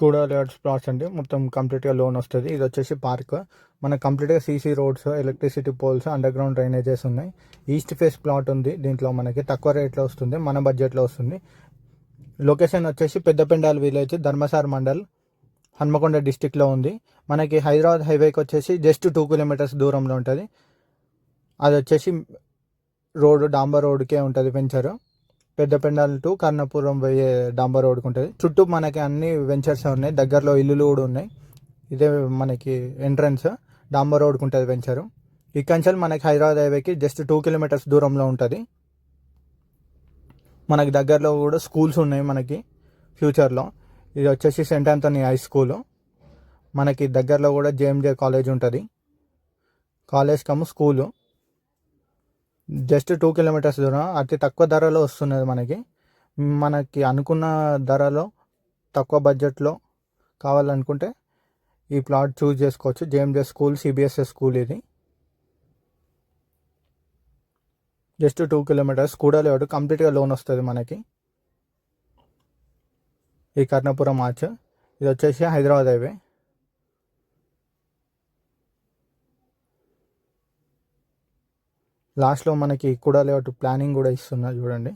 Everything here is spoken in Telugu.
కూడా లేఅవుట్ ప్లాట్స్ అండి. మొత్తం కంప్లీట్గా లోన్ వస్తుంది. ఇది వచ్చేసి పార్క్. మనకు కంప్లీట్గా CC roads, electricity poles, underground drainages ఉన్నాయి. ఈస్ట్ ఫేస్ ప్లాట్ ఉంది. దీంట్లో మనకి తక్కువ రేట్లో వస్తుంది, మన బడ్జెట్లో వస్తుంది. లొకేషన్ వచ్చేసి పెద్దపెండాల్ విలేజ్, ధర్మసార్ మండల్, హన్మకొండ డిస్టిక్లో ఉంది. మనకి హైదరాబాద్ హైవేకి వచ్చేసి జస్ట్ 2 కిలోమీటర్స్ దూరంలో ఉంటుంది. అది వచ్చేసి రోడ్డు డాంబర్ రోడ్కే ఉంటుంది వెంచర్. పెద్దపెండాల్ టు కర్ణపురం పోయే డాంబర్ రోడ్కి ఉంటుంది. చుట్టూ మనకి అన్ని వెంచర్స్ ఉన్నాయి, దగ్గరలో ఇల్లులు కూడా ఉన్నాయి. ఇదే మనకి ఎంట్రన్స్, డాంబర్ రోడ్కి ఉంటుంది వెంచరు. ఇక్కడి మనకి హైదరాబాద్ హైవేకి జస్ట్ 2 కిలోమీటర్స్ దూరంలో ఉంటుంది. మనకి దగ్గరలో కూడా స్కూల్స్ ఉన్నాయి మనకి ఫ్యూచర్లో. ఇది వచ్చేసి సెంట్ ఆంథనీ హై స్కూలు. మనకి దగ్గరలో కూడా జేఎంజే కాలేజ్ ఉంటుంది. College come school just 2 kilometres దూరం. అతి తక్కువ ధరలో వస్తున్నది మనకి అనుకున్న ధరలో తక్కువ బడ్జెట్లో కావాలనుకుంటే ఈ ప్లాట్ చూస్ చేసుకోవచ్చు. జేఎంజే స్కూల్, సిబిఎస్ఎస్ స్కూల్ ఇది. జస్ట్ 2 కిలోమీటర్స్ కూడా లేడు. కంప్లీట్గా లోన్ వస్తుంది మనకి. ఈ కర్ణపురం ఆర్చ్, ఇది వచ్చేసి హైదరాబాద్ హైవే. లాస్ట్లో మనకి కూడా లేఅవుట్ ప్లానింగ్ కూడా ఇస్తున్నారు చూడండి.